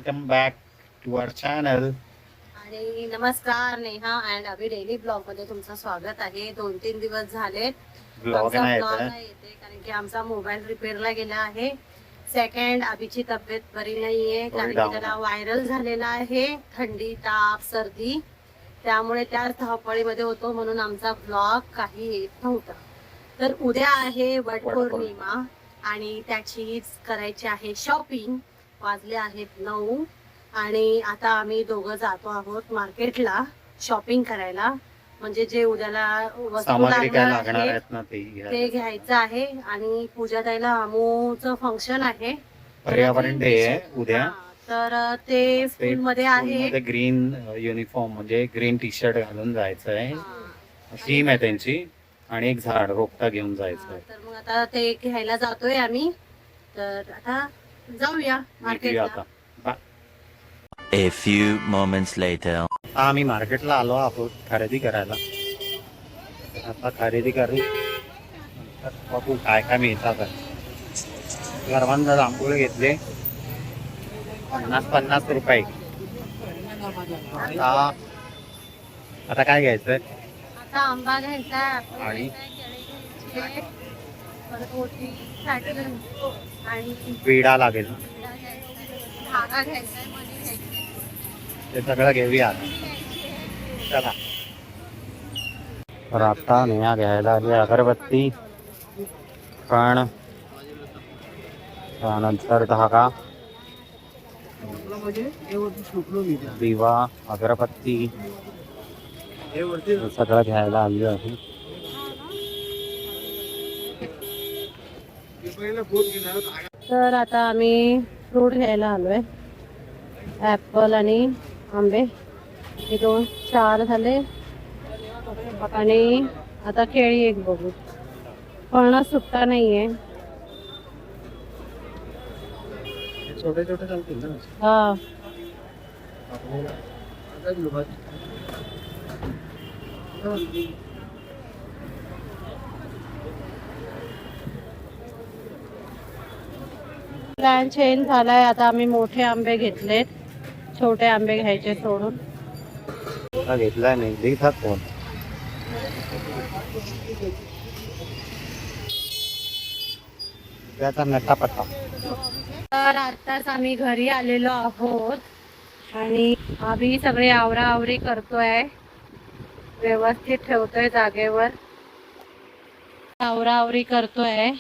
Welcome back to our channel. आणि नमस्कार Neha and Abhi daily blog मध्ये तुमचं स्वागत आहे. 2-3 दिवस झाले ब्लॉग आमचा नाही ब्लॉग येत नाही येते कारण की आमचा मोबाईल रिपेअरला गेला आहे. सेकंड अभिची तब्येत बरी नाहीये कारण की down त्याला आहे. व्हायरल झालेला आहे, थंडी ताप सर्दी, त्यामुळे त्या धावपळीमध्ये होतो म्हणून आमचा ब्लॉग काही येत नव्हता. तर उद्या आहे वटपौर्णिमा आणि त्याचीच करायची आहे शॉपिंग. वाजले आहेत 9 आणि आता आम्ही दोघं जातो आहोत मार्केटला शॉपिंग करायला. म्हणजे जे उद्याला वस्तू सामग्री काय लागणार लागणार आहे आहेत ना ते ते घ्यायला. घ्यायचं आहे. आणि पूजा ताईला अमूचं फंक्शन आहे, पर्यावरण डे आहे उद्या. हा, तर ते स्कूल मध्ये आहे. ग्रीन युनिफॉर्म म्हणजे ग्रीन टी शर्ट घालून जायचं आहे. हा. थीम आहे त्यांची. आणि एक झाड रोपटा घेऊन जायचं हा, आहे. तर मग आता ते घ्यायला जातोय आम्ही. तर आता जाऊया भेटूया मार्केटला. आता. Bye. A few moments later. आता आम्ही मार्केटला आलो आहोत खरेदी करायला. आता खरेदी करू नंतर बघू काय काय मिळतात. सर्वांना जांभूळ घेतले 50-50 रुपये. आता काय घ्यायचंय? आता आंबा घ्यायचा आहे, आणि परत ओटी साठी आणि विडा लागेल. धागा घ्यायचा आहे, मणी घ्यायची. ते सगळं घेऊया. चला. तर आता नेहा घ्यायला आली अगरबत्ती, पण त्यानंतर धागा, दिवा, अगरबत्ती हे सगळं घ्यायला आली आहे. तर आता आम्ही फ्रूट घ्यायला आलोय. ऍपल आणि आंबे हे 2-4 झाले. आणि आता केळी एक बघू, फणस सुट्टा नाहीये. छोटे छोटे चालतील ना. हा, प्लॅन चेंज झालाय. आता आम्ही मोठे आंबे घेतलेत, छोटे आंबे घ्यायचे सोडून. घेतलाय नाही दिसत कोण. त्याचा नट्टा पट्टा. तर आताच आम्ही घरी आलेलो आहोत आणि आम्ही सगळे आवराआवरी करतोय, व्यवस्थित ठेवतोय जागेवर, आवराआवरी करतोय.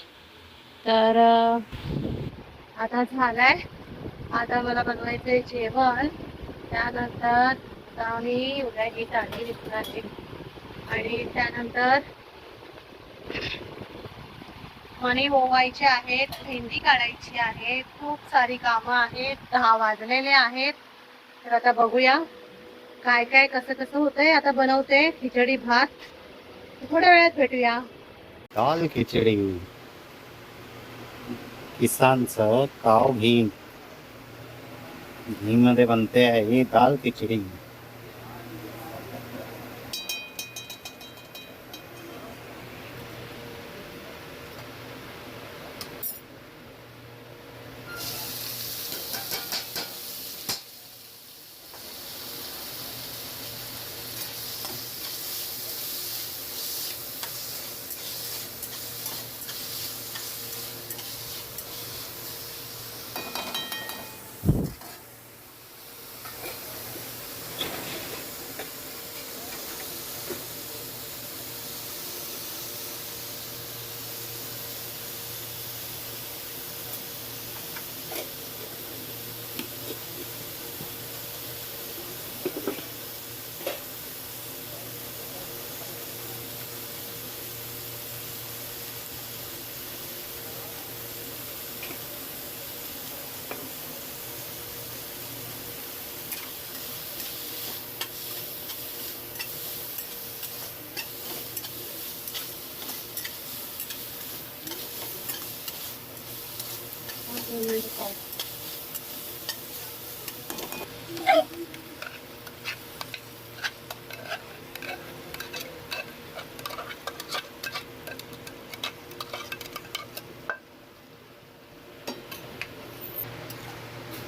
तर आता झालंय. आता मला बनवायचंय जेवण. त्यानंतर आम्ही उद्या ही साडी घेतणार आहे आणि त्यानंतर मणी ओवायचे आहेत, मेहंदी काढायची आहे, खूप सारी कामं आहेत. 10 वाजलेले आहेत. तर आता बघूया काय काय कसं कसं होतंय. आता बनवते खिचडी भात, थोड्या वेळात भेटूया. दाल खिचडी, किसानचं काव घी, घी मध्ये बनते आहे ही दाल खिचडी.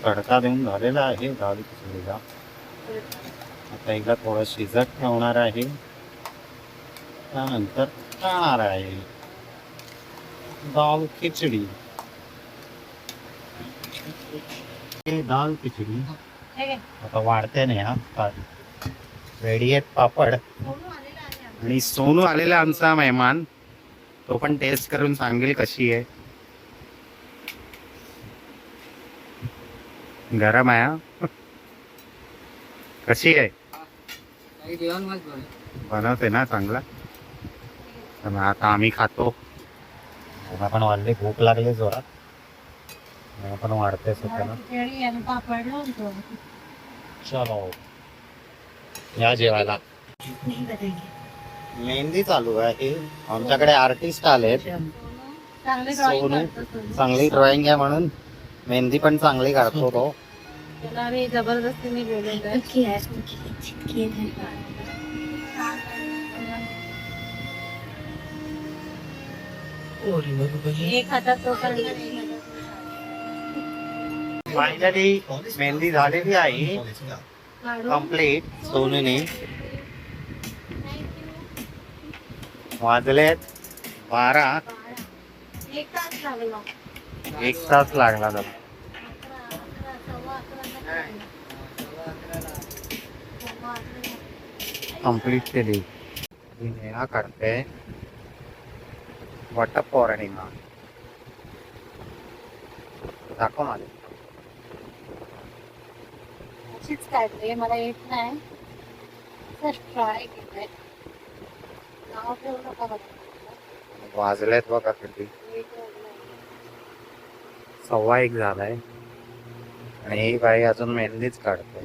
तडका देऊन झालेला आहे दाल खिचडीला. आता एकदा थोडं शिजत ठेवणार आहे, त्यानंतर खाणार आहे दाल खिचडी. हे दाल खिचडी आता वाढते नाही हा. रेडी आहेत पापड. आणि सोनू आलेला आमचा मेहमान, तो पण टेस्ट करून सांगेल कशी आहे. गरम आहे हा. कशी आहे? बनवते ना चांगला. तर मग आता आम्ही खातो. मला पण वाढले, भूक लागली जोरात. मला पण वाढते सध्या. चलो या जेवायला. मेहंदी चालू आहे. आमच्याकडे आर्टिस्ट आलेत. सोनू चांगली ड्रॉइंग आहे म्हणून मेहंदी पण चांगली काढतो तो. त्याला आम्ही जबरदस्तीने बोलवलं. एक हातात तो फायनली मेहंदी झालेली आहे कम्प्लीट. सोनूने वाजलेत 12. एक तास लागला तर कम्प्लीट केली. नेहा काढते वटपौर्णिमा. दाखव मला. अशीच काढते, मला येत नाही. ट्राय केलंय. नाव ठेवू नका बघा. वाजलेत बघा किती. 1:15 झालाय आणि ही बाई अजून मेहंदीच काढते.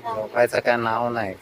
झोपायचं काय नाव नाही.